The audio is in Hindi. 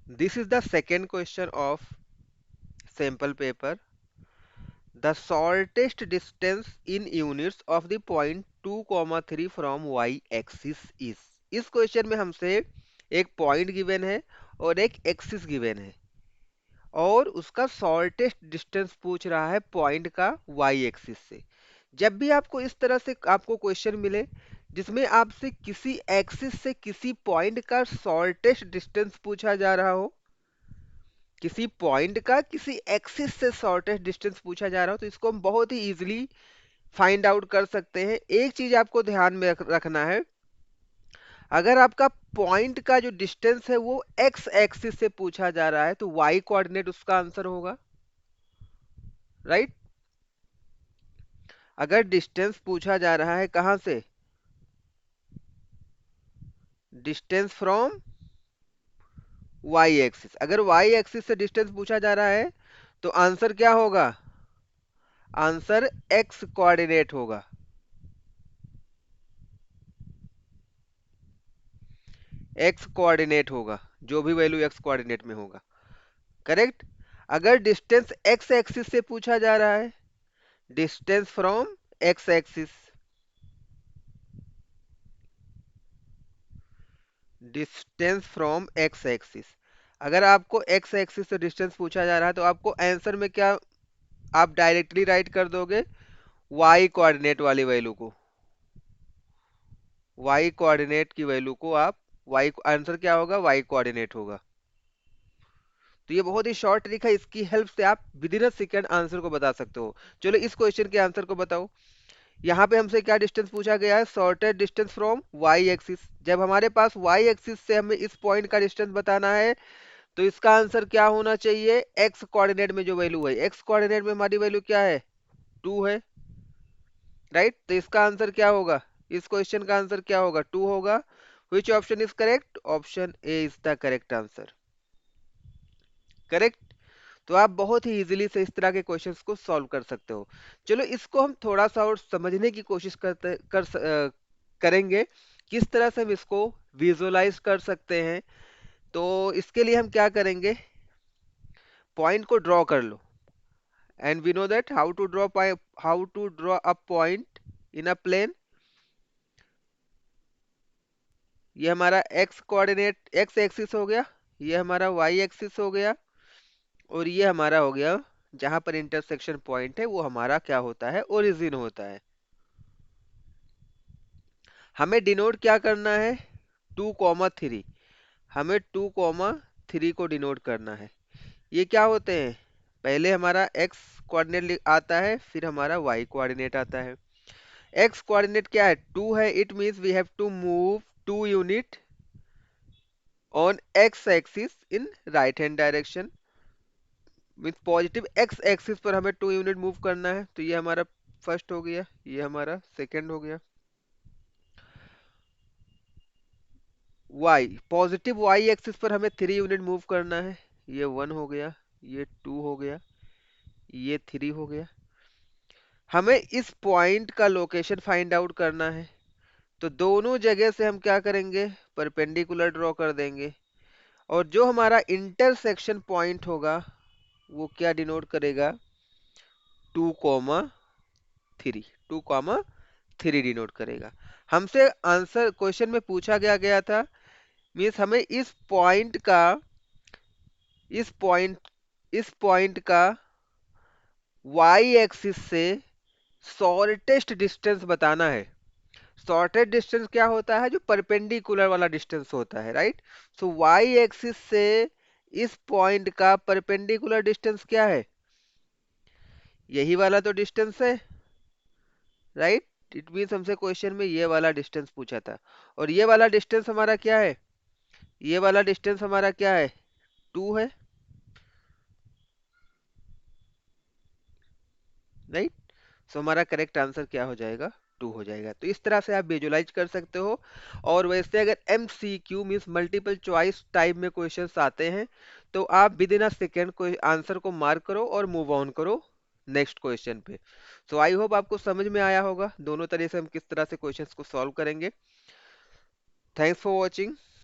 This is the second question of sample paper. The shortest distance in units of the point 2, 3 from y axis is. इस क्वेश्चन में हमसे एक पॉइंट गिवन है और एक एक्सिस गिवन है और उसका शॉर्टेस्ट डिस्टेंस पूछ रहा है पॉइंट का वाई एक्सिस से। जब भी आपको इस तरह से आपको क्वेश्चन मिले जिसमें आपसे किसी एक्सिस से किसी पॉइंट का शॉर्टेस्ट डिस्टेंस पूछा जा रहा हो, किसी पॉइंट का किसी एक्सिस से शॉर्टेस्ट डिस्टेंस पूछा जा रहा हो, तो इसको हम बहुत ही इजीली फाइंड आउट कर सकते हैं। एक चीज आपको ध्यान में रखना है, अगर आपका पॉइंट का जो डिस्टेंस है वो एक्स एक्सिस से पूछा जा रहा है तो वाई कोऑर्डिनेट उसका आंसर होगा, राइट। अगर डिस्टेंस पूछा जा रहा है कहां से, डिस्टेंस फ्रॉम वाई एक्सिस, अगर वाई एक्सिस से डिस्टेंस पूछा जा रहा है तो आंसर क्या होगा, आंसर एक्स कोऑर्डिनेट होगा। एक्स कोऑर्डिनेट होगा, जो भी वैल्यू एक्स कोऑर्डिनेट में होगा, करेक्ट। अगर डिस्टेंस एक्स एक्सिस से पूछा जा रहा है, distance from x axis, distance from x axis, अगर आपको एक्स एक्सिस से डिस्टेंस पूछा जा रहा है तो आपको आंसर में क्या, आप डायरेक्टली राइट कर दोगे वाई कोऑर्डिनेट वाली वैल्यू को, वाई कोऑर्डिनेट की वैल्यू को आप, वाई आंसर क्या होगा, वाई कोऑर्डिनेट होगा। तो ये बहुत ही शॉर्ट ट्रिक है, इसकी हेल्प से आप with in a second answer को बता सकते हो। चलो इस क्वेश्चन के आंसर को बताओ। यहाँ पे हमसे क्या डिस्टेंस पूछा गया है, shortest distance from y axis. जब हमारे पास वाई एक्सिस से हमें इस पॉइंट का डिस्टेंस बताना है तो इसका आंसर क्या होना चाहिए, एक्स कोऑर्डिनेट में जो वैल्यू है, एक्स कोऑर्डिनेट में हमारी वैल्यू क्या है, 2 है, राइट। तो इसका आंसर क्या होगा, इस क्वेश्चन का आंसर क्या होगा, 2 होगा। Which option is correct, option A is the correct answer, correct. तो आप बहुत ही इजीली से इस तरह के क्वेश्चंस को सॉल्व कर सकते हो। चलो इसको हम थोड़ा सा और समझने की कोशिश करेंगे, किस तरह से हम इसको विजुअलाइज कर सकते हैं। तो इसके लिए हम क्या करेंगे, पॉइंट को ड्रॉ कर लो, and we know that how to draw a point in a plane. ये हमारा एक्स कोऑर्डिनेट एक्स एक्सिस हो गया, ये हमारा वाई एक्सिस हो गया, और ये हमारा हो गया जहां पर इंटरसेक्शन पॉइंट है वो हमारा क्या होता है, ओरिजिन होता है। हमें डिनोट क्या करना है, 2, 3, हमें 2, 3 को डिनोट करना है। ये क्या होते हैं, पहले हमारा एक्स कोऑर्डिनेट आता है, फिर हमारा वाई कोऑर्डिनेट आता है। एक्स कोऑर्डिनेट क्या है, 2 है, it means we have to move 2 unit on x axis in right hand direction, means positive x axis पर हमें 2 यूनिट मूव करना है। तो ये हमारा फर्स्ट हो गया, ये हमारा सेकंड हो गया। वाई पॉजिटिव वाई एक्सिस पर हमें 3 यूनिट मूव करना है, ये 1 हो गया, ये 2 हो गया, ये 3 हो गया। हमें इस पॉइंट का लोकेशन फाइंड आउट करना है, तो दोनों जगह से हम क्या करेंगे, परपेंडिकुलर ड्रॉ कर देंगे, और जो हमारा इंटरसेक्शन पॉइंट होगा वो क्या डिनोट करेगा, 2, 3, 2, 3 डिनोट करेगा। हमसे आंसर क्वेश्चन में पूछा गया था, मीन्स हमें इस पॉइंट इस पॉइंट का वाई एक्सिस से शॉर्टेस्ट डिस्टेंस बताना है। शॉर्टेस्ट डिस्टेंस क्या होता है, जो परपेंडिकुलर वाला डिस्टेंस होता है, राइट। सो वाई एक्सिस से इस पॉइंट का परपेंडिकुलर डिस्टेंस क्या है, यही वाला तो डिस्टेंस है, राइट। इट मीन्स हमसे क्वेश्चन में ये वाला डिस्टेंस पूछा था, और ये वाला डिस्टेंस हमारा क्या है, ये वाला डिस्टेंस हमारा क्या है, 2 है, राइट। सो हमारा करेक्ट आंसर क्या हो जाएगा, 2 हो जाएगा। तो इस तरह से आप विजुलाइज कर सकते हो। और वैसे अगर MCQ means multiple choice type में क्वेश्चंस आते हैं तो आप विद इन अ सेकेंड को आंसर को मार्क करो और मूव ऑन करो नेक्स्ट क्वेश्चन पे। सो आई होप आपको समझ में आया होगा दोनों तरह से हम किस तरह से क्वेश्चंस को सॉल्व करेंगे। Thanks for watching.